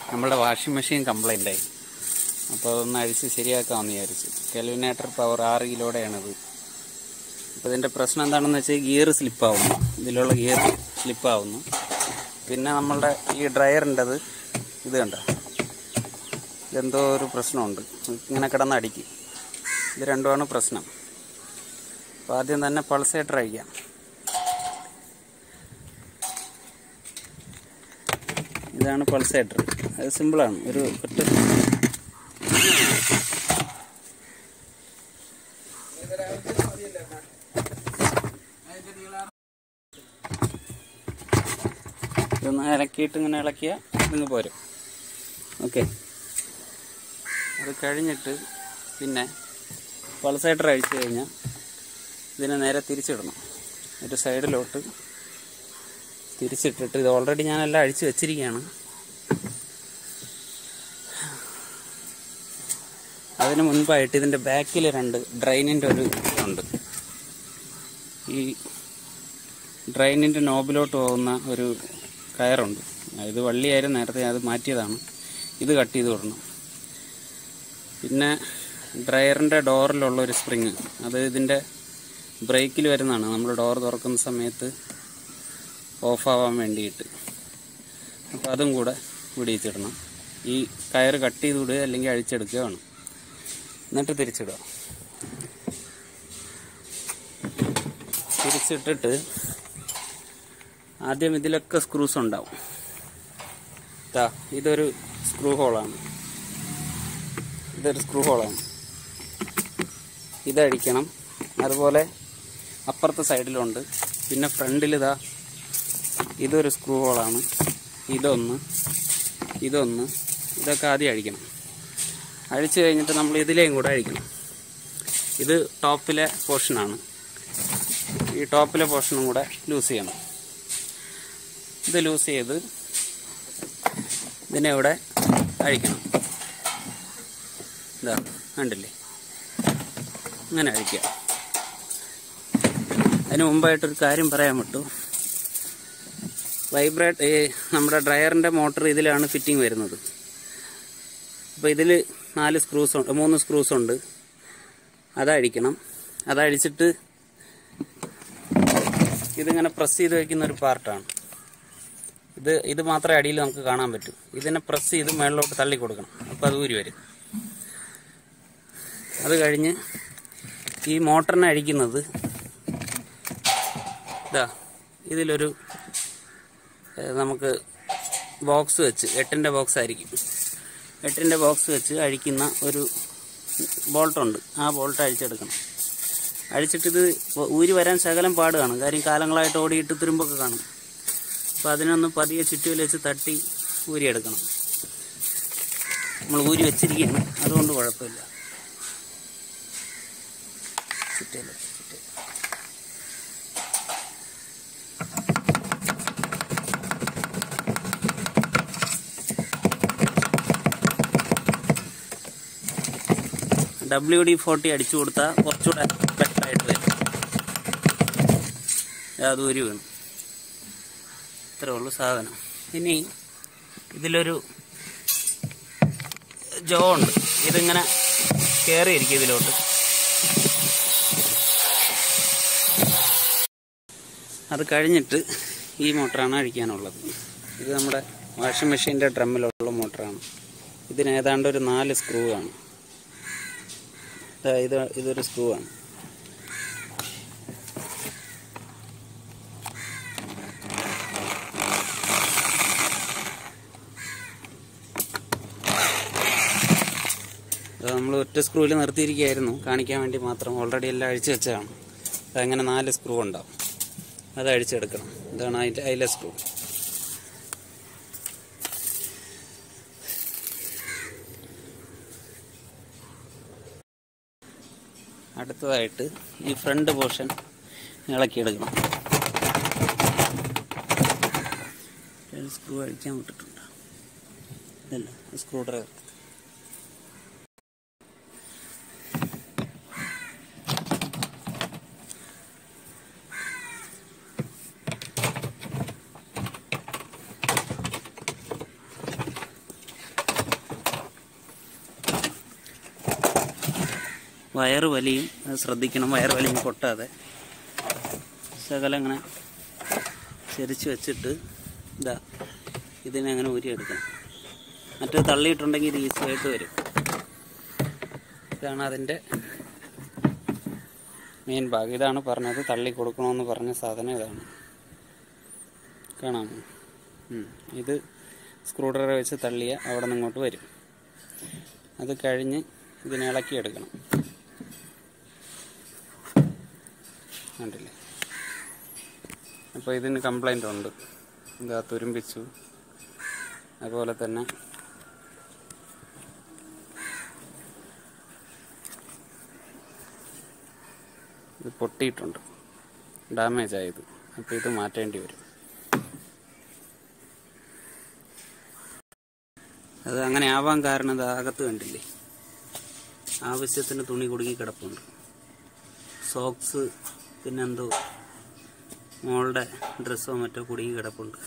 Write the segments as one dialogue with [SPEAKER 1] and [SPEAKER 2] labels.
[SPEAKER 1] നമ്മുടെ washing machine complaint ആയി. അപ്പോൾ അതൊന്ന് അഴിച്ച് ശരിയാക്കാമെന്ന് വിചാരിച്ചു. Kelvinator power 6 കിലോയുടെയാണത്. അപ്പോൾ ഇതിൻ്റെ പ്രശ്നം എന്താണെന്ന് വെച്ചാൽ ഗിയർ സ്ലിപ്പാവുന്നു, ഇതിലുള്ള ഗിയർ സ്ലിപ്പാവുന്നു. പിന്നെ നമ്മളുടെ ഈ ഡ്രയറിൻ്റെത് ഇത് കണ്ട, ഇതെന്തോ ഒരു പ്രശ്നമുണ്ട്, ഇങ്ങനെ കിടന്നടിക്കും. ഇത് രണ്ടുമാണ് പ്രശ്നം. അപ്പോൾ ആദ്യം തന്നെ പൾസേറ്റർ അഴിക്കാം. ഇതാണ് പൾസേറ്റർ. അത് സിമ്പിളാണ്, ഒരു ഒറ്റ ഇതൊന്ന് ഇളക്കിയിട്ട് ഇങ്ങനെ ഇളക്കിയാൽ ഇതിങ്ങ് പോരും. ഓക്കെ, അത് കഴിഞ്ഞിട്ട് പിന്നെ പൾസേറ്റർ അഴിച്ചു കഴിഞ്ഞാൽ ഇതിനെ നേരെ തിരിച്ചിടണം. ഒരു സൈഡിലോട്ട് തിരിച്ചിട്ടിട്ട്, ഇത് ഓൾറെഡി ഞാനെല്ലാം അഴിച്ച് വെച്ചിരിക്കുകയാണ്. അതിന് മുൻപായിട്ട് ഇതിൻ്റെ ബാക്കിൽ 2 ഡ്രെയിനിൻ്റെ ഒരു ഉണ്ട്. ഈ ഡ്രെയിനിൻ്റെ നോബിലോട്ട് പോകുന്ന ഒരു കയറുണ്ട്. ഇത് വള്ളിയായിരുന്നു നേരത്തെ, അത് മാറ്റിയതാണ്. ഇത് കട്ട് ചെയ്ത് വിടണം. പിന്നെ ഡ്രയറിൻ്റെ ഡോറിലുള്ള ഒരു സ്പ്രിങ്, അത് ഇതിൻ്റെ ബ്രേക്കിൽ വരുന്നതാണ്. നമ്മൾ ഡോർ തുറക്കുന്ന സമയത്ത് ഓഫാവാൻ വേണ്ടിയിട്ട്. അപ്പോൾ അതും കൂടെ പിടിച്ചിടണം. ഈ കയറ് കട്ട് ചെയ്ത് വിടുക അല്ലെങ്കിൽ അഴിച്ചെടുക്കുക വേണം. എന്നിട്ട് തിരിച്ചിടുക. തിരിച്ചിട്ടിട്ട് ആദ്യം ഇതിലൊക്കെ സ്ക്രൂസ് ഉണ്ടാവും. ഇതൊരു സ്ക്രൂ ഹോളാണ്, ഇതൊരു സ്ക്രൂ ഹോളാണ്. ഇതഴിക്കണം. അതുപോലെ അപ്പുറത്തെ സൈഡിലുണ്ട്. പിന്നെ ഫ്രണ്ടിൽ ഇതൊരു സ്ക്രൂ ഹോളാണ്. ഇതൊന്ന് ഇതൊക്കെ ആദ്യം അഴിക്കണം. അഴിച്ചു കഴിഞ്ഞിട്ട് നമ്മൾ ഇതിലേയും കൂടെ അഴിക്കണം. ഇത് ടോപ്പിലെ പോർഷനാണ്. ഈ ടോപ്പിലെ പോർഷനും കൂടെ ലൂസ് ചെയ്യണം. ഇത് ലൂസ് ചെയ്ത് ഇതിനെ ഇവിടെ അഴിക്കണം. ഇതാ കണ്ടില്ലേ, അങ്ങനെ അഴിക്കുക. അതിന് മുമ്പായിട്ടൊരു കാര്യം പറയാൻ വിട്ടു. നമ്മുടെ ഡ്രയറിൻ്റെ മോട്ടർ ഇതിലാണ് ഫിറ്റിംഗ് വരുന്നത്. അപ്പോൾ ഇതിൽ 3 സ്ക്രൂസ് ഉണ്ട്. അതഴിക്കണം. അതഴിച്ചിട്ട് ഇതിങ്ങനെ പ്രസ് ചെയ്ത് വയ്ക്കുന്ന ഒരു പാർട്ടാണ്. ഇത് മാത്രമേ അടിയിൽ നമുക്ക് കാണാൻ പറ്റൂ. ഇതിനെ പ്രസ് ചെയ്ത് മുകളിലോട്ട് തള്ളി കൊടുക്കണം. അപ്പോൾ അത് ഊരി വരും. അത് കഴിഞ്ഞ് ഈ മോട്ടറിനെ അഴിക്കുന്നത് ഇതിലൊരു നമുക്ക് ബോക്സ് വെച്ച് 8ൻ്റെ ബോക്സ് ആയിരിക്കും. 8ൻ്റെ ബോക്സ് വെച്ച് അഴിക്കുന്ന ഒരു ബോൾട്ടുണ്ട്. ആ ബോൾട്ട് അഴിച്ചെടുക്കണം. അഴിച്ചിട്ടിത് ഊരി വരാൻ ശകലം പാട് കാണും. കാര്യം കാലങ്ങളായിട്ട് ഓടിയിട്ട് തുരുമ്പൊക്കെ കാണും. അപ്പോൾ അതിനൊന്ന് പതിയെ ചുറ്റുവിൽ വെച്ച് തട്ടി ഊരിയെടുക്കണം. നമ്മൾ ഊരി വെച്ചിരിക്കുകയാണ്, അതുകൊണ്ട് കുഴപ്പമില്ല. ചുറ്റില്ല WD-40 അടിച്ചു കൊടുത്താൽ കുറച്ചുകൂടെ ബെറ്ററായിട്ട് വരും. അത് ഊരി വീണു. ഇത്രേ ഉള്ളൂ സാധനം. ഇനി ഇതിലൊരു ജോ ഉണ്ട്. ഇതിങ്ങനെ കയറിയിരിക്കും ഇതിലോട്ട്. അത് കഴിഞ്ഞിട്ട് ഈ മോട്ടറാണ് അഴിക്കാനുള്ളത്. ഇത് നമ്മുടെ വാഷിംഗ് മെഷീൻ്റെ ഡ്രമ്മിലുള്ള മോട്ടറാണ്. ഇതിന് ഏതാണ്ട് ഒരു 4 സ്ക്രൂ ആണ്. ഇതൊരു സ്ക്രൂ ആണ്. നമ്മൾ ഒറ്റ സ്ക്രൂവിൽ നിർത്തിയിരിക്കുകയായിരുന്നു, കാണിക്കാൻ വേണ്ടി മാത്രം. ഓൾറെഡി എല്ലാം അഴിച്ചു വെച്ചതാണ്. അതങ്ങനെ 4 സ്ക്രൂ ഉണ്ടാവും. അത് അഴിച്ചെടുക്കണം. ഇതാണ് അതിലെ സ്ക്രൂ. അടുത്തതായിട്ട് ഈ ഫ്രണ്ട് പോർഷൻ ഇളക്കിയെടുക്കണം. സ്ക്രൂ അഴിക്കാൻ വിട്ടിട്ടുണ്ട്. ഇതല്ല സ്ക്രൂ ഡ്രൈവർ. വയറ് വലിയും, അത് ശ്രദ്ധിക്കണം. വയറ് വലിയും പൊട്ടാതെ ശകലം അങ്ങനെ ചെരിച്ച് വെച്ചിട്ട് ഇതിനെ അങ്ങനെ ഊരിയെടുക്കണം. മറ്റേ തള്ളിയിട്ടുണ്ടെങ്കിൽ ഇത് ഈസിയായിട്ട് വരും. ഇതാണ് അതിൻ്റെ മെയിൻ ഭാഗം. ഇതാണ് പറഞ്ഞത്, തള്ളി കൊടുക്കണമെന്ന് പറഞ്ഞ സാധനം ഇതാണ്. കാണാമോ? ഇത് സ്ക്രൂ ഡ്രൈവർ വെച്ച് തള്ളിയ അവിടെ നിന്ന് ഇങ്ങോട്ട് വരും. അത് കഴിഞ്ഞ് ഇതിനെ ഇളക്കിയെടുക്കണം. കണ്ടില്ലേ? അപ്പോൾ ഇതിന് കംപ്ലൈൻ്റ് ഉണ്ട്. ഇതാ തുരുമ്പിച്ചു. അതുപോലെ തന്നെ ഇത് പൊട്ടിയിട്ടുണ്ട്, ഡാമേജ് ആയത്. അപ്പോൾ ഇത് മാറ്റേണ്ടി വരും. അത് അങ്ങനെ ആവാൻ കാരണം ഇത് അകത്ത് കണ്ടില്ലേ, ആവശ്യത്തിന് തുണി കുടുങ്ങി കിടപ്പുണ്ട്. സോക്സ് പിന്നെന്തോ മോളുടെ ഡ്രസ്സോ മറ്റോ കുടുങ്ങി കിടപ്പുണ്ട്.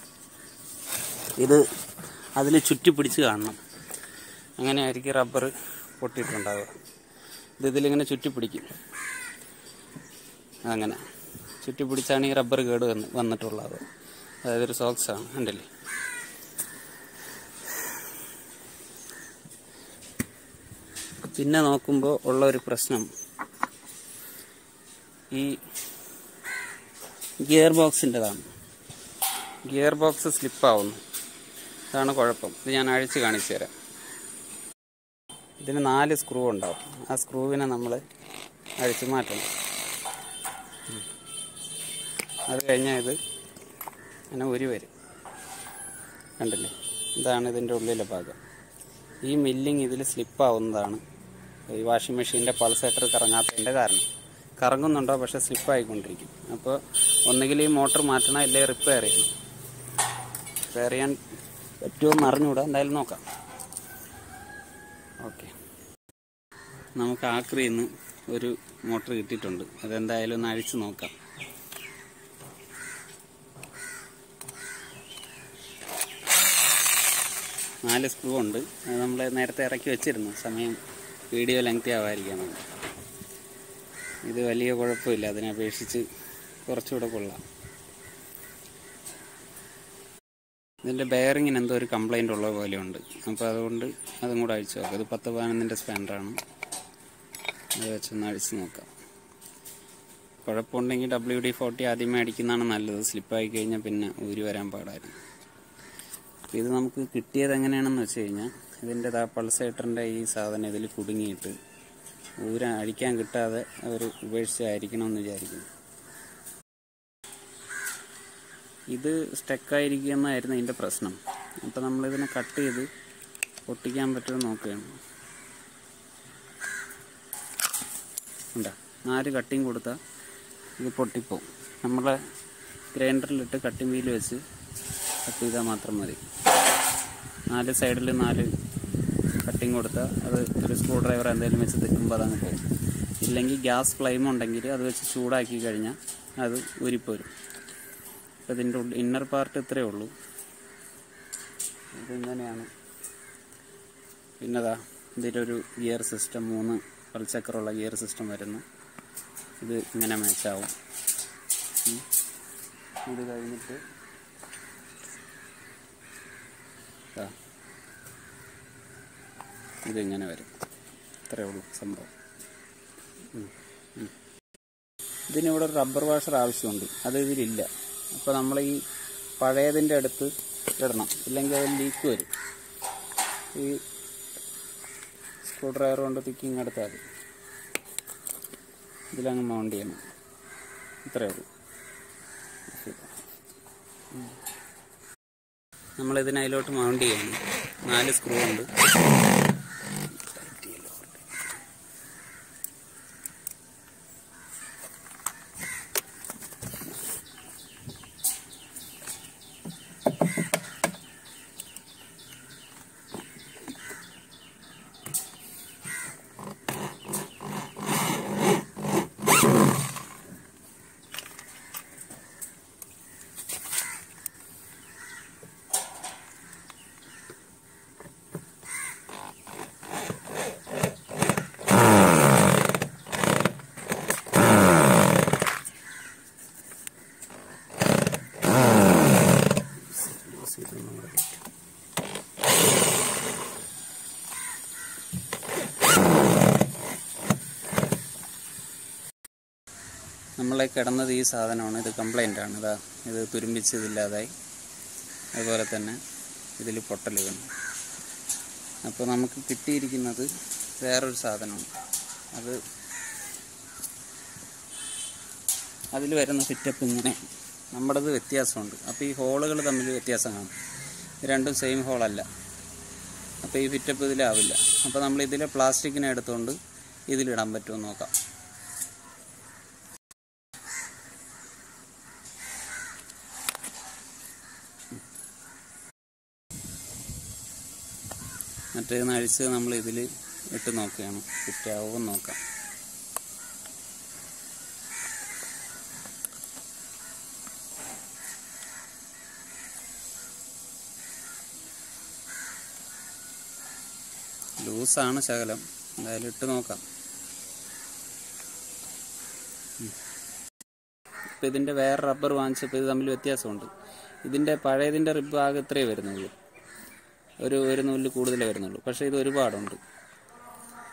[SPEAKER 1] ഇത് അതിൽ ചുറ്റി പിടിച്ച് കാണണം. അങ്ങനെ ആയിരിക്കും റബ്ബർ പൊട്ടിയിട്ടുണ്ടാവുക. ഇതിലിങ്ങനെ ചുറ്റി പിടിക്കും. അങ്ങനെ ചുറ്റി പിടിച്ചാണ് ഈ റബ്ബർ കേട് വന്നിട്ടുള്ളത്. അതായത് ഒരു സോക്സാണ്, കണ്ടില്ലേ? പിന്നെ നോക്കുമ്പോൾ ഉള്ള ഒരു പ്രശ്നം, ഈ ഗിയർ ബോക്സിൻ്റെതാണ്. ഗിയർ ബോക്സ് സ്ലിപ്പാവുന്നു. അതാണ് കുഴപ്പം. ഇത് ഞാൻ അഴിച്ച് കാണിച്ചു തരാം. ഇതിന് 4 സ്ക്രൂ ഉണ്ടാവും. ആ സ്ക്രൂവിനെ നമ്മൾ അഴിച്ച് മാറ്റണം. അത് കഴിഞ്ഞാൽ ഇത് അങ്ങനെ ഊരി വരും. കണ്ടില്ലേ? ഇതാണ് ഇതിൻ്റെ ഉള്ളിലെ ഭാഗം. ഈ മില്ലിങ് ഇതിൽ സ്ലിപ്പാവുന്നതാണ് ഈ വാഷിംഗ് മെഷീൻ്റെ പൾസേറ്റർ കറങ്ങാത്തതിൻ്റെ കാരണം. കറങ്ങുന്നുണ്ടോ, പക്ഷേ സ്ലിപ്പായിക്കൊണ്ടിരിക്കും. അപ്പോൾ ഒന്നുകിൽ ഈ മോട്ടർ മാറ്റണം, ഇല്ലേ റിപ്പയർ ചെയ്യണം. റിപ്പയർ ചെയ്യാൻ പറ്റുമോ അറിഞ്ഞുകൂടാ, എന്തായാലും നോക്കാം. ഓക്കെ, നമുക്ക് ആക്രിയിൽ നിന്ന് ഒരു മോട്ടർ കിട്ടിയിട്ടുണ്ട്. അതെന്തായാലും ഒന്ന് അഴിച്ച് നോക്കാം. നാല് സ്ക്രൂ ഉണ്ട്. അത് നമ്മൾ നേരത്തെ ഇറക്കി വെച്ചിരുന്നു. സമയം വീഡിയോ ലെങ്തി ആവാതിരിക്കാൻ വേണ്ടി. ഇത് വലിയ കുഴപ്പമില്ല, അതിനെ അപേക്ഷിച്ച് കുറച്ചുകൂടെ കൊള്ളാം. ഇതിൻ്റെ ബെയറിങ്ങിന് എന്തോ ഒരു കംപ്ലൈൻ്റ് ഉള്ള പോലെയുണ്ട്. അപ്പോൾ അതുകൊണ്ട് അതും കൂടെ അഴിച്ചു നോക്കാം. ഇത് 10-11 സ്പാൻഡറാണ്. അത് വെച്ചൊന്ന് അഴിച്ച് നോക്കാം. കുഴപ്പമുണ്ടെങ്കിൽ WD-40 ആദ്യമേ അടിക്കുന്നതാണ് നല്ലത്. സ്ലിപ്പായി കഴിഞ്ഞാൽ പിന്നെ ഊരി വരാൻ പാടായിരുന്നു. ഇത് നമുക്ക് കിട്ടിയത് എങ്ങനെയാണെന്ന് വെച്ച് കഴിഞ്ഞാൽ, ഇതിൻ്റെ പൾസേറ്ററിൻ്റെ ഈ സാധനം ഇതിൽ കുടുങ്ങിയിട്ട് അഴിക്കാൻ കിട്ടാതെ അവർ ഉപേക്ഷിച്ചായിരിക്കണമെന്ന് വിചാരിക്കുന്നു. ഇത് സ്റ്റക്കായിരിക്കുമെന്നായിരുന്നു ഇതിൻ്റെ പ്രശ്നം. അപ്പോൾ നമ്മളിതിനെ കട്ട് ചെയ്ത് പൊട്ടിക്കാൻ പറ്റുമെന്ന് നോക്കുകയാണ്. ഉണ്ടോ? 4 കട്ടിങ് കൊടുത്താൽ ഇത് പൊട്ടിപ്പോവും. നമ്മളെ ഗ്രൈൻഡറിലിട്ട് കട്ടിങ് വീൽ വെച്ച് കട്ട് ചെയ്താൽ മാത്രം മതി. 4 സൈഡിൽ 4 കട്ടിങ് കൊടുത്താൽ അത് ഒരു സ്ക്രൂ ഡ്രൈവർ എന്തെങ്കിലും വെച്ച് തെക്കുമ്പോൾ അതങ്ങ് പോകും. ഇല്ലെങ്കിൽ ഗ്യാസ് ഫ്ലെയിം ഉണ്ടെങ്കിൽ അത് വെച്ച് ചൂടാക്കി കഴിഞ്ഞാൽ അത് ഊരിപ്പോരും. അപ്പോൾ ഇതിൻ്റെ ഇന്നർ പാർട്ട് ഇത്രയേ ഉള്ളൂ. ഇതിങ്ങനെയാണ്. പിന്നെതാ ഇതിലൊരു ഗിയർ സിസ്റ്റം, 3 പൾചക്രമുള്ള ഗിയർ സിസ്റ്റം വരുന്നു. ഇത് ഇങ്ങനെ മാച്ചാവും. ഇത് കഴിഞ്ഞിട്ട് ഇതിങ്ങനെ വരും. ഇത്രയേ ഉള്ളൂ സംഭവം. ഇതിനിവിടെ ഒരു റബ്ബർ വാഷർ ആവശ്യമുണ്ട്. അത് ഇതിലില്ല. അപ്പോൾ നമ്മൾ ഈ പഴയതിൻ്റെ അടുത്ത് ഇടണം, ഇല്ലെങ്കിൽ അത് ലീക്ക് വരും. ഈ സ്ക്രൂ ഡ്രൈവർ കൊണ്ട് തിക്കിങ് എടുത്താൽ മതി. ഇതിലങ്ങ് മൗണ്ട് ചെയ്യണം. ഇത്രയേ ഉള്ളൂ. നമ്മളിതിനെ അതിലോട്ട് മൗണ്ട് ചെയ്യണം. 4 സ്ക്രൂ ഉണ്ട്. ഫോഴ്സ് ചെയ്തൊന്നും കൂടെ കയറ്റും. നമ്മളെ കിടന്നത് ഈ സാധനമാണ്. ഇത് കംപ്ലൈൻ്റ് ആണ്. ഇതാ ഇത് തുരുമ്പിച്ചതില്ലാതായി. അതുപോലെ തന്നെ ഇതിൽ പൊട്ടൽ വീണു. അപ്പോൾ നമുക്ക് കിട്ടിയിരിക്കുന്നത് വേറൊരു സാധനമാണ്. അതിൽ വരുന്ന ഫിറ്റപ്പ് ഇങ്ങനെ. നമ്മുടേത് വ്യത്യാസമുണ്ട്. അപ്പോൾ ഈ ഹോളുകൾ തമ്മിൽ വ്യത്യാസം കാണും. രണ്ടും സെയിം ഹോളല്ല. അപ്പോൾ ഈ ഫിറ്റപ്പ് ഇതിലാവില്ല. അപ്പോൾ നമ്മൾ ഇതിലെ പ്ലാസ്റ്റിക്കിനെ എടുത്തുകൊണ്ട് ഇതിലിടാൻ പറ്റുമോ നോക്കാം. മറ്റേന്ന് അഴിച്ച് നമ്മൾ ഇതിൽ ഇട്ട് നോക്കുകയാണ്. ഫിറ്റാവും നോക്കാം. ലൂസാണ് ശകലം. എന്തായാലും ഇട്ട് നോക്കാം. ഇപ്പം ഇതിൻ്റെ വേറെ റബ്ബർ വാങ്ങിച്ചപ്പോൾ ഇത് തമ്മിൽ വ്യത്യാസമുണ്ട്. ഇതിൻ്റെ പഴയതിൻ്റെ റിബ് ആകെ ഇത്രയേ വരുന്നുള്ളൂ. ഒരു നൂലിൽ കൂടുതലേ വരുന്നുള്ളൂ. പക്ഷേ ഇത് ഒരുപാടുണ്ട്.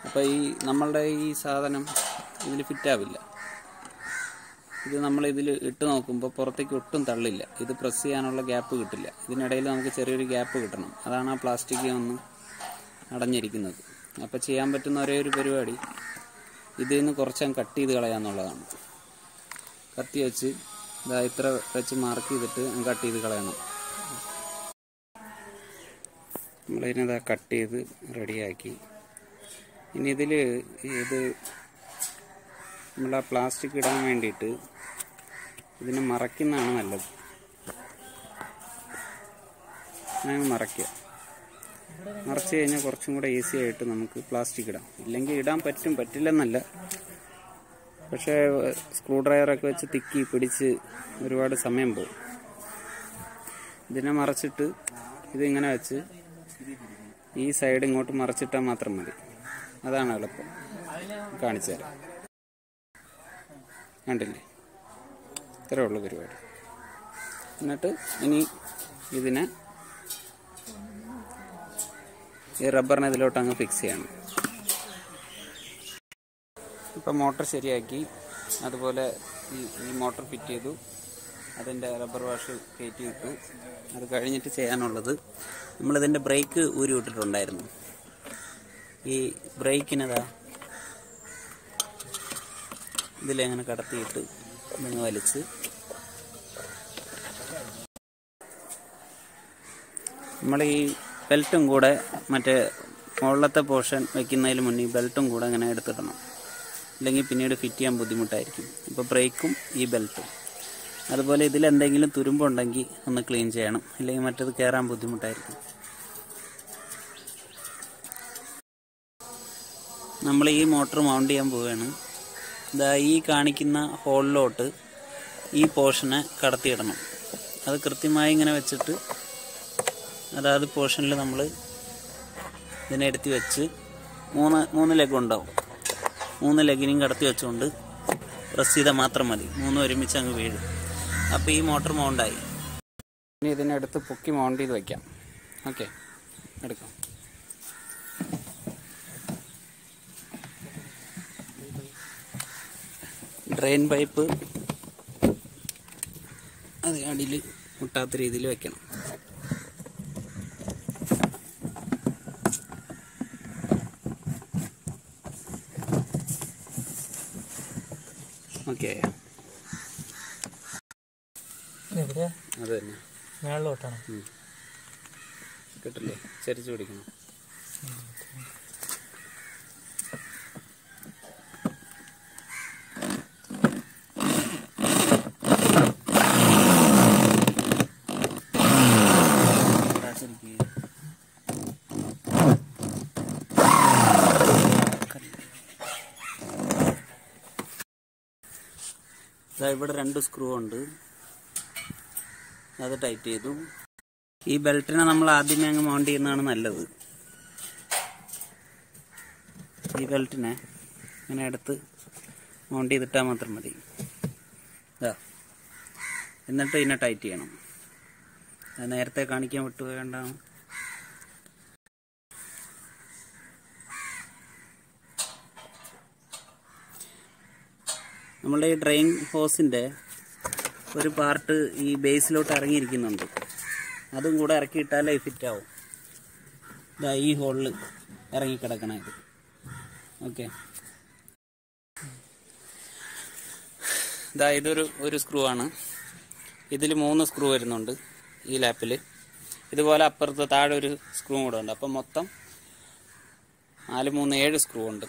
[SPEAKER 1] അപ്പോൾ നമ്മളുടെ ഈ സാധനം ഇതിൽ ഫിറ്റാവില്ല. ഇത് നമ്മളിതിൽ ഇട്ട് നോക്കുമ്പോൾ പുറത്തേക്ക് ഒട്ടും തള്ളില്ല. ഇത് പ്രസ് ചെയ്യാനുള്ള ഗ്യാപ്പ് കിട്ടില്ല. ഇതിനിടയിൽ നമുക്ക് ചെറിയൊരു ഗ്യാപ്പ് കിട്ടണം. അതാണ് ആ പ്ലാസ്റ്റിക് ഒന്ന് അടഞ്ഞിരിക്കുന്നത്. അപ്പോൾ ചെയ്യാൻ പറ്റുന്ന ഒരേ ഒരു പരിപാടി ഇതിൽ നിന്ന് കുറച്ചങ്ങ് കട്ട് ചെയ്ത് കളയാന്നുള്ളതാണ്. കത്തി വെച്ച് ഇത്ര വെച്ച് മാർക്ക് ചെയ്തിട്ട് കട്ട് ചെയ്ത് കളയണം. നമ്മളിതിനെ കട്ട് ചെയ്ത് റെഡിയാക്കി. ഇനി ഇതിൽ നമ്മൾ ആ പ്ലാസ്റ്റിക് ഇടാൻ വേണ്ടിയിട്ട് ഇതിനെ മറയ്ക്കുന്നതാണ് നല്ലത്. അങ്ങനെ മറയ്ക്കുക. മറച്ച് കഴിഞ്ഞാൽ കുറച്ചും കൂടെ ഈസി ആയിട്ട് നമുക്ക് പ്ലാസ്റ്റിക് ഇടാം. ഇല്ലെങ്കിൽ ഇടാൻ പറ്റില്ലെന്നല്ല. പക്ഷേ സ്ക്രൂ ഡ്രൈവറൊക്കെ വെച്ച് തിക്കി പിടിച്ച് ഒരുപാട് സമയം പോകും. ഇതിനെ മറച്ചിട്ട് ഇതിങ്ങനെ വെച്ച് ഈ സൈഡ് ഇങ്ങോട്ട് മറച്ചിട്ടാൽ മാത്രം മതി. അതാണ് എളുപ്പം. കാണിച്ചു തരാം. കണ്ടില്ലേ? ഇത്രേ ഉള്ളൂ പരിപാടി. എന്നിട്ട് ഇനി ഇതിനെ ഈ റബ്ബറിനെ ഇതിലോട്ട് അങ്ങ് ഫിക്സ് ചെയ്യണം. ഇപ്പം മോട്ടർ ശരിയാക്കി. അതുപോലെ ഈ മോട്ടർ ഫിറ്റ് ചെയ്തു. അതിൻ്റെ റബ്ബർ വാഷ് കയറ്റി ഇട്ടു. അത് കഴിഞ്ഞിട്ട് ചെയ്യാനുള്ളത്, നമ്മളിതിൻ്റെ ബ്രേക്ക് ഊരി വിട്ടിട്ടുണ്ടായിരുന്നു. ഈ ബ്രേക്കിനതാ ഇതിലെങ്ങനെ കടത്തിയിട്ട് ഇങ്ങനെ വലിച്ച് നമ്മൾ ഈ ബെൽറ്റും കൂടെ മറ്റേ മുകളിലത്തെ പോർഷൻ വയ്ക്കുന്നതിന് മുന്നേ ഈ ബെൽറ്റും കൂടെ ഇങ്ങനെ എടുത്തിടണം. അല്ലെങ്കിൽ പിന്നീട് ഫിറ്റ് ചെയ്യാൻ ബുദ്ധിമുട്ടായിരിക്കും. ഇപ്പോൾ ബ്രേക്കും ഈ ബെൽറ്റും. അതുപോലെ ഇതിലെന്തെങ്കിലും തുരുമ്പുണ്ടെങ്കിൽ ഒന്ന് ക്ലീൻ ചെയ്യണം. അല്ലെങ്കിൽ മറ്റത് കയറാൻ ബുദ്ധിമുട്ടായിരിക്കും. നമ്മൾ ഈ മോട്ടർ മൗണ്ട് ചെയ്യാൻ പോവുകയാണ്. ഇതാ ഈ കാണിക്കുന്ന ഹോളിലോട്ട് ഈ പോർഷനെ കടത്തിയിടണം. അത് കൃത്യമായി ഇങ്ങനെ വെച്ചിട്ട് അതായത് പോർഷനിൽ നമ്മൾ ഇതിനെ എടുത്തി വെച്ച് മൂന്ന് ലെഗ് ഉണ്ടാവും. 3 ലെഗിനെയും കടത്തി വെച്ചുകൊണ്ട് പ്രസ് ചെയ്താൽ മാത്രം മതി. 3 ഒരുമിച്ച് അങ്ങ് വീഴും. അപ്പോൾ ഈ മോട്ടർ മൗണ്ടായി. ഇനി ഇതിനെടുത്ത് പൊക്കി മൗണ്ട് ചെയ്ത് വയ്ക്കാം. ഓക്കെ, എടുക്കാം. ഡ്രെയിൻ പൈപ്പ് അത് അടിയിൽ മുട്ടാത്ത രീതിയിൽ വെക്കണം. ഓക്കെ, അത് തന്നെ
[SPEAKER 2] മേളിലോട്ടാണ്
[SPEAKER 1] കിട്ടില്ലേ? ചരിച്ചു പിടിക്കണം. ഇവിടെ 2 സ്ക്രൂ ഉണ്ട്. അത് ടൈറ്റ് ചെയ്തു. ഈ ബെൽറ്റിനെ നമ്മൾ ആദ്യമേ അങ്ങ് മൗണ്ട് ചെയ്യുന്നതാണ് നല്ലത്. ഈ ബെൽറ്റിനെ ഇങ്ങനെ എടുത്ത് മൗണ്ട് ചെയ്തിട്ടാൽ മാത്രം മതി. എന്നിട്ട് ഇതിനെ ടൈറ്റ് ചെയ്യണം. നേരത്തെ കാണിക്കാൻ വിട്ടുപോയതുകൊണ്ടാണ്. നമ്മളുടെ ഈ ഡ്രെയിൻ ഹോസിൻ്റെ ഒരു പാർട്ട് ഈ ബേസിലോട്ട് ഇറങ്ങിയിരിക്കുന്നുണ്ട്. അതും കൂടെ ഇറക്കിയിട്ടാലേ ഫിറ്റ് ആവും. ഇതാ ഈ ഹോളിൽ ഇറങ്ങിക്കിടക്കണം ഇത്. ഓക്കെ, ഇതാ ഇതൊരു സ്ക്രൂ ആണ്. ഇതിൽ 3 സ്ക്രൂ വരുന്നുണ്ട് ഈ ലാപ്പിൽ. ഇതുപോലെ അപ്പുറത്ത് താഴെ ഒരു സ്ക്രൂ കൂടെ ഉണ്ട്. അപ്പം മൊത്തം 4, 3, 7 സ്ക്രൂ ഉണ്ട്.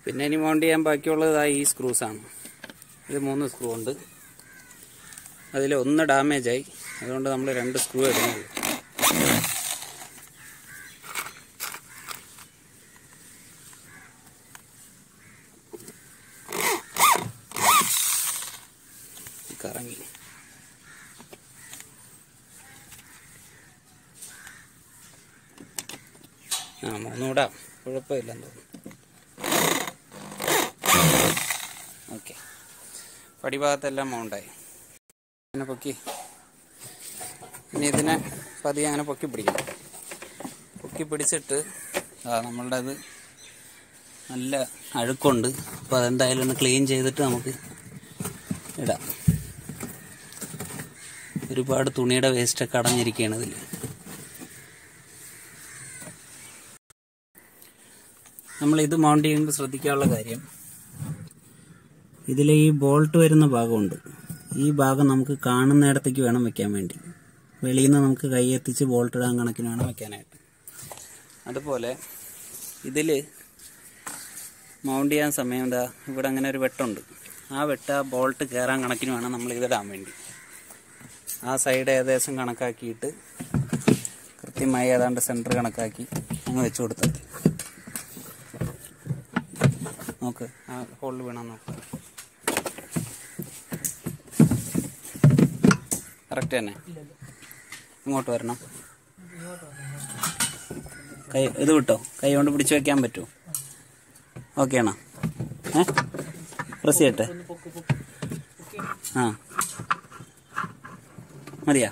[SPEAKER 1] പിന്നെ ഇനി മൗണ്ട് ചെയ്യാൻ ബാക്കിയുള്ളത് ഈ സ്ക്രൂസാണ്. ഇത് 3 സ്ക്രൂ ഉണ്ട്. അതിൽ 1 ഡാമേജായി, അതുകൊണ്ട് നമ്മൾ 2 സ്ക്രൂ ഇടുന്നത്. കറങ്ങി മൂന്നൂടാ, കുഴപ്പമില്ലെന്ന് തോന്നുന്നു. ഓക്കെ, പടിഭാഗത്തെല്ലാം മൗണ്ടായി. അങ്ങനെ പൊക്കി, ഇനി ഇതിനെ പതിയെ അങ്ങനെ പൊക്കി പിടിക്കണം. പൊക്കി പിടിച്ചിട്ട് നമ്മളുടെ അത് നല്ല അഴുക്കുണ്ട്. അപ്പോൾ അതെന്തായാലും ഒന്ന് ക്ലീൻ ചെയ്തിട്ട് നമുക്ക് ഇടാം. ഒരുപാട് തുണിയുടെ വേസ്റ്റൊക്കെ അടഞ്ഞിരിക്കുകയാണ് ഇതിൽ. നമ്മളിത് മൗണ്ട് ചെയ്യുമ്പോൾ ശ്രദ്ധിക്കാനുള്ള കാര്യം, ഇതിൽ ഈ ബോൾട്ട് വരുന്ന ഭാഗമുണ്ട്. ഈ ഭാഗം നമുക്ക് കാണുന്നിടത്തേക്ക് വേണം വെക്കാൻ വേണ്ടി. വെളിയിൽ നിന്ന് നമുക്ക് കൈ എത്തിച്ച് ബോൾട്ട് ഇടാൻ കണക്കിന് വേണം വെക്കാനായിട്ട്. അതുപോലെ ഇതിൽ മൗണ്ട് ചെയ്യാൻ സമയം ഇവിടെ അങ്ങനെ ഒരു വെട്ടുണ്ട്. ആ ബോൾട്ട് കയറാൻ കണക്കിന് വേണം നമ്മൾ ഇതിടാൻ വേണ്ടി. ആ സൈഡ് ഏകദേശം കണക്കാക്കിയിട്ട് കൃത്യമായി ഏതാണ്ട് സെൻറ്റർ കണക്കാക്കി അങ്ങ് വെച്ച് കൊടുത്താൽ മതി. നോക്ക്, ആ ഹോളിൽ വീണാൽ നോക്ക്. കറക്റ്റ് തന്നെ. ഇങ്ങോട്ട് വരണം. കൈ ഇത് വിട്ടോ, കൈ കൊണ്ട് പിടിച്ച് വെക്കാൻ പറ്റുമോ? ഓക്കെ ആണോ? പ്രസ് ചെയ്യട്ടെ. മതിയാ?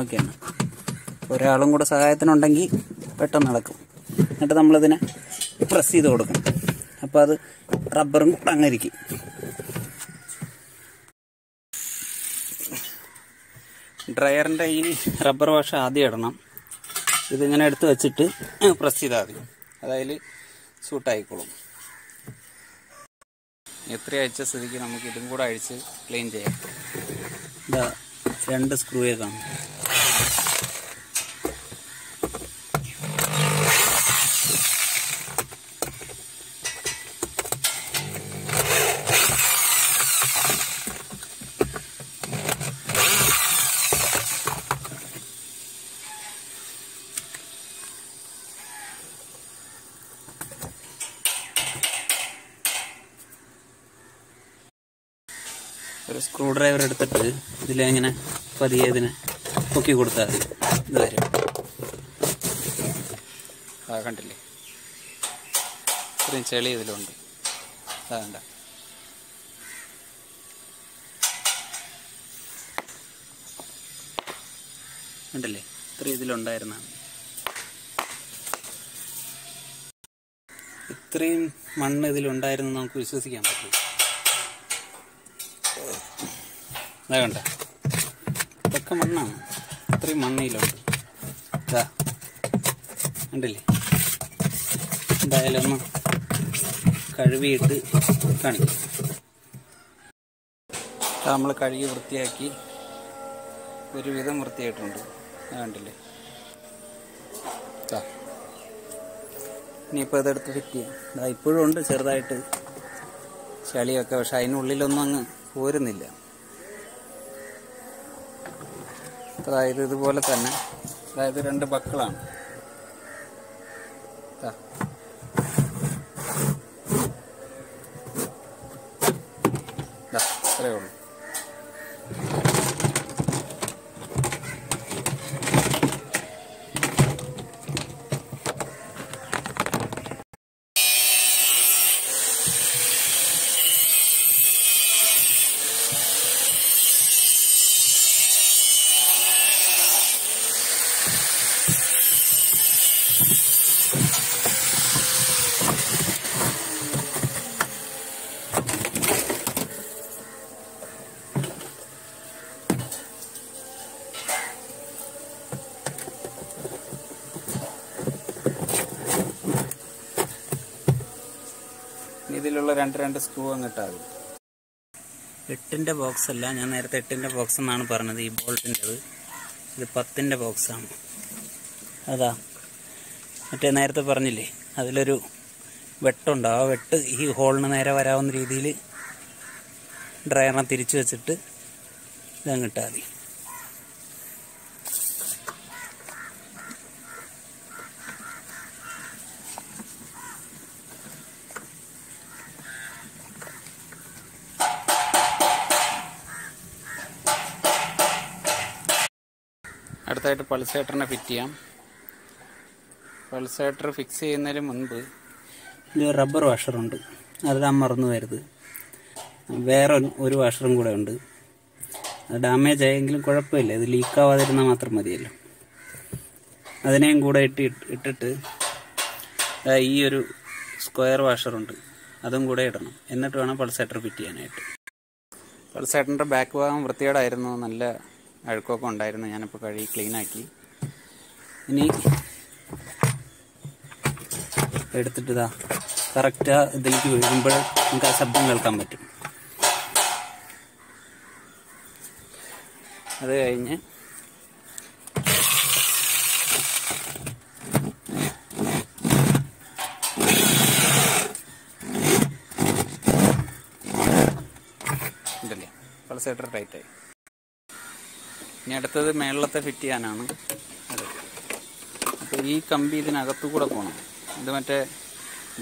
[SPEAKER 1] ഓക്കെ ആണ്. ഒരാളും കൂടെ സഹായത്തിനുണ്ടെങ്കിൽ പെട്ടെന്ന് നടക്കും. എന്നിട്ട് നമ്മളിതിനെ പ്രസ് ചെയ്ത് കൊടുക്കണം. അപ്പോൾ അത് റബ്ബറും കൂടെ അങ്ങ് ഇരിക്കും. ഡ്രയറിൻ്റെ ഈ റബ്ബർ വാഷ് ആദ്യം ഇടണം. ഇതിങ്ങനെ എടുത്ത് വെച്ചിട്ട് പ്രസ് ചെയ്താൽ മതി. അതായത് സൂട്ടായിക്കോളും. എത്ര അയച്ച സ്ഥിതിക്ക് നമുക്ക് ഇതും കൂടെ അഴിച്ച് ക്ലീൻ ചെയ്യാം. ഇതാ 2 സ്ക്രൂയെ കാണും. ഒരു സ്ക്രൂ ഡ്രൈവർ എടുത്തിട്ട് ഇതിലിങ്ങനെ പതിയെ ഇതിനെ പൊക്കി കൊടുത്താൽ മതി. ഇത് വരും. കണ്ടില്ലേ, ഇത്രയും ചെളി ഇതിലുണ്ട്. വേണ്ട, കണ്ടില്ലേ, ഇത്രയും ഇതിലുണ്ടായിരുന്നാണ്. ഇത്രയും മണ്ണ് ഇതിലുണ്ടായിരുന്നു നമുക്ക് വിശ്വസിക്കാൻ പറ്റും. അതാ കണ്ട, ഇതൊക്കെ മണ്ണാണ്. ഇത്രയും മണ്ണയിലുണ്ട്. ഇതാ കണ്ടില്ലേ. എന്തായാലും ഒന്ന് കഴുകിയിട്ട് കാണിക്കും. നമ്മൾ കഴുകി വൃത്തിയാക്കി ഒരുവിധം വൃത്തിയായിട്ടുണ്ട്. കണ്ടില്ലേ. ഇനിയിപ്പോൾ ഇതെടുത്ത് ഫിറ്റ് ചെയ്യാം. ഇപ്പോഴും ഉണ്ട് ചെറുതായിട്ട് ചളിയൊക്കെ, പക്ഷെ അതിനുള്ളിലൊന്നും അങ്ങ് പോരുന്നില്ല. അതായത് ഇതുപോലെ തന്നെ, അതായത് 2 ബക്കിളാണ്. അത്രയേ ഉള്ളൂ. രണ്ട് സ്ക്രൂ അങ്ങിട്ടാൽ മതി. 8-ന്റെ ബോക്സ് അല്ല, ഞാൻ നേരത്തെ 8-ന്റെ ബോക്സ് എന്നാണ് പറഞ്ഞത്. ഈ ബോൾട്ടിൻ്റെത് ഇത് 10-ന്റെ ബോക്സാണ്. അതാ മറ്റേ നേരത്തെ പറഞ്ഞില്ലേ, അതിലൊരു വെട്ടുണ്ട്. ആ വെട്ട് ഈ ഹോളിന് നേരെ വരാവുന്ന രീതിയിൽ ഡ്രയറിനെ തിരിച്ചു വെച്ചിട്ട് ഇതങ്ങിട്ടാൽ മതി. അടുത്തായിട്ട് പൾസേറ്ററിനെ ഫിറ്റ് ചെയ്യാം. പൾസേറ്റർ ഫിക്സ് ചെയ്യുന്നതിന് മുൻപ് ഒരു റബ്ബർ വാഷറുണ്ട്, അതിടാൻ മറന്നു വരുത്. വേറെ ഒരു വാഷറും കൂടെ ഉണ്ട്. അത് ഡാമേജ് ആയെങ്കിലും കുഴപ്പമില്ല, ഇത് ലീക്കാവാതിരുന്നാൽ മാത്രം മതിയല്ലോ. അതിനെയും കൂടെ ഇട്ടിട്ട് ഈ ഒരു സ്ക്വയർ വാഷറുണ്ട്, അതും കൂടെ ഇടണം. എന്നിട്ട് വേണം പൾസേറ്റർ ഫിറ്റ് ചെയ്യാനായിട്ട്. പൾസേറ്ററിൻ്റെ ബാക്ക് ഭാഗം വൃത്തികേടായിരുന്നു, നല്ല അഴുക്കൊക്കെ ഉണ്ടായിരുന്നു. ഞാനിപ്പോൾ കഴുകി ക്ലീനാക്കി. ഇനി എടുത്തിട്ട് ഇതാ കറക്റ്റ് ഇതിലേക്ക് വീഴുമ്പോൾ നമുക്ക് ആ ശബ്ദം കേൾക്കാൻ പറ്റും. അത് കഴിഞ്ഞ് ഉണ്ടല്ലേ, പൾസേറ്റർ ടൈറ്റായി. ഇനി അടുത്തത് മേളത്തെ ഫിറ്റ് ചെയ്യാനാണ്. അത് അപ്പോൾ ഈ കമ്പി ഇതിനകത്തു കൂടെ പോകണം. ഇത് മറ്റേ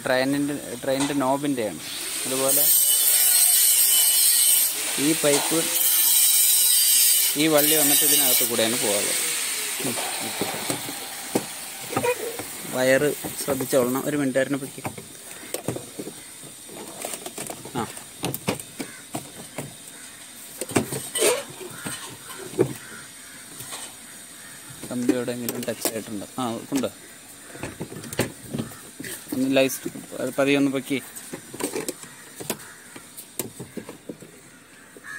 [SPEAKER 1] ട്രെയിനിൻ്റെ നോബിൻ്റെയാണ്. അതുപോലെ ഈ പൈപ്പ് ഈ വള്ളി വന്നിട്ട് ഇതിനകത്ത് കൂടെയാണ് പോകാറുള്ളത്. വയറ് ശ്രദ്ധിച്ചോളണം. ഒരു മിനിറ്റായിരുന്നു പൊക്കി. ആ കമ്പി എവിടെയെങ്കിലും ടച്ച് ആയിട്ടുണ്ടോ? ആ ഉണ്ടോ? ഒന്ന് ലൈസ്റ്റ് പതിയെ ഒന്ന് പൊക്കി.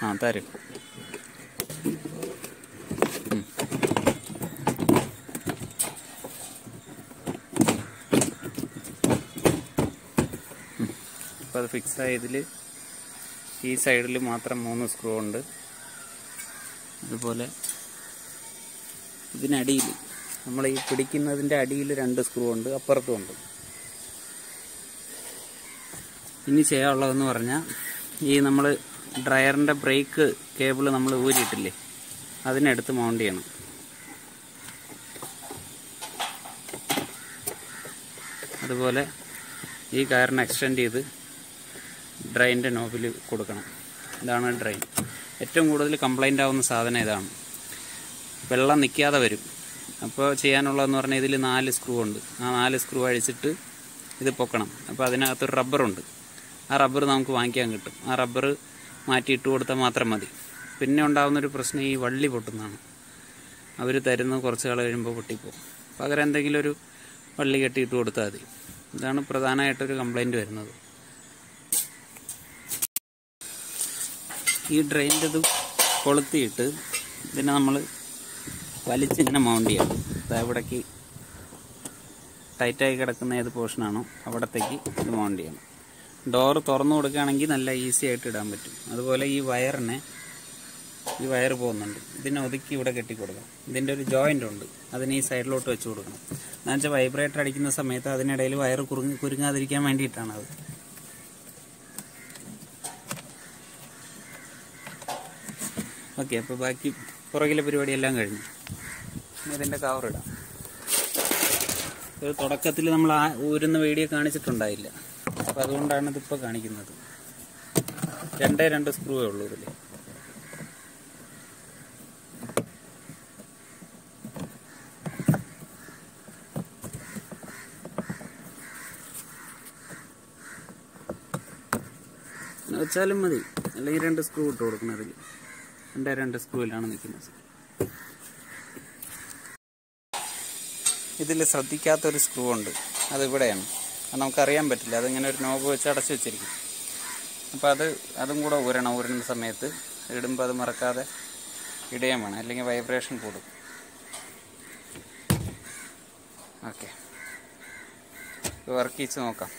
[SPEAKER 1] ആ തരും. അപ്പോൾ അത് ഫിക്സ് ആയതിൽ ഈ സൈഡിൽ മാത്രം 3 സ്ക്രൂ ഉണ്ട്. അതുപോലെ ഇതിനടിയിൽ നമ്മൾ ഈ പിടിക്കുന്നതിൻ്റെ അടിയിൽ 2 സ്ക്രൂ ഉണ്ട്, അപ്പുറത്തും ഉണ്ട്. ഇനി ചെയ്യാനുള്ളതെന്ന് പറഞ്ഞാൽ ഈ നമ്മൾ ഡ്രയറിൻ്റെ ബ്രേക്ക് കേബിൾ നമ്മൾ ഊരിയിട്ടില്ലേ, അതിനെടുത്ത് മൗണ്ട് ചെയ്യണം. അതുപോലെ ഈ കയറിനെ എക്സ്റ്റെൻഡ് ചെയ്ത് ഡ്രെയിനിൻ്റെ നോബിൽ കൊടുക്കണം. ഇതാണ് ഡ്രെയിൻ. ഏറ്റവും കൂടുതൽ കംപ്ലൈൻ്റ് ആവുന്ന സാധനം ഇതാണ്. വെള്ളം നിൽക്കാതെ വരും. അപ്പോൾ ചെയ്യാനുള്ളതെന്ന് പറഞ്ഞാൽ ഇതിൽ 4 സ്ക്രൂ ഉണ്ട്. ആ 4 സ്ക്രൂ അഴിച്ചിട്ട് ഇത് പൊക്കണം. അപ്പോൾ അതിനകത്തൊരു റബ്ബറുണ്ട്. ആ റബ്ബർ നമുക്ക് വാങ്ങിക്കാൻ കിട്ടും. ആ റബ്ബർ മാറ്റിയിട്ട് കൊടുത്താൽ മാത്രം മതി. പിന്നെ ഉണ്ടാകുന്നൊരു പ്രശ്നം ഈ വള്ളി പൊട്ടുന്നതാണ്. അവർ തരുന്നത് കുറച്ച് കാലം കഴിയുമ്പോൾ പൊട്ടിപ്പോവും. പകരം എന്തെങ്കിലും ഒരു വള്ളി കെട്ടിയിട്ട് കൊടുത്താൽ മതി. ഇതാണ് പ്രധാനമായിട്ടൊരു കംപ്ലൈൻറ്റ് വരുന്നത്. ഈ ഡ്രെയിനിൻ്റെ ഇത് കൊളുത്തിയിട്ട് ഇതിനെ നമ്മൾ വലിച്ചിങ്ങനെ മൗണ്ട് ചെയ്യണം. അവിടേക്ക് ടൈറ്റായി കിടക്കുന്ന ഏത് പോർഷനാണോ അവിടത്തേക്ക് ഇത് മൗണ്ട് ചെയ്യണം. ഡോറ് തുറന്നു കൊടുക്കുകയാണെങ്കിൽ നല്ല ഈസി ആയിട്ട് ഇടാൻ പറ്റും. അതുപോലെ ഈ വയർ പോകുന്നുണ്ട്, ഇതിനെ ഒതുക്കി ഇവിടെ കെട്ടിക്കൊടുക്കണം. ഇതിൻ്റെ ഒരു ജോയിൻ്റ് ഉണ്ട്, അതിന് ഈ സൈഡിലോട്ട് വെച്ച് കൊടുക്കണം. എന്ന് വെച്ചാൽ വൈബ്രേറ്റർ അടിക്കുന്ന സമയത്ത് അതിനിടയിൽ വയർ കുരുങ്ങാതിരിക്കാൻ വേണ്ടിയിട്ടാണത്. ഓക്കെ, അപ്പോൾ ബാക്കി പുറകിലെ പരിപാടിയെല്ലാം കഴിഞ്ഞു. ഇതിൻ്റെ കവറിടാം. ഒരു തുടക്കത്തിൽ നമ്മൾ ഊരുന്ന വീഡിയോ കാണിച്ചിട്ടുണ്ടായില്ല, അപ്പോൾ അതുകൊണ്ടാണ് ഇതിപ്പോൾ കാണിക്കുന്നത്. 2 സ്ക്രൂവേ ഉള്ളൂ ഇതിൽ. വെച്ചാലും മതി, അല്ലെങ്കിൽ 2 സ്ക്രൂ ഇട്ട് കൊടുക്കണം. അതിൽ 2 സ്ക്രൂവിലാണ് നിൽക്കുന്നത്. ഇതിൽ ശ്രദ്ധിക്കാത്തൊരു സ്ക്രൂ ഉണ്ട്, അതിവിടെയാണ്. അത് നമുക്കറിയാൻ പറ്റില്ല, അതിങ്ങനെ ഒരു നോബ് വെച്ച് അടച്ചു വെച്ചിരിക്കും. അപ്പോൾ അതും കൂടെ ഊരുന്ന സമയത്ത് ഇടുമ്പോൾ അത് മറക്കാതെ ഇടുകയും വേണം, അല്ലെങ്കിൽ വൈബ്രേഷൻ കൂടും. ഓക്കെ, വർക്ക് ചെയ്ത് നോക്കാം.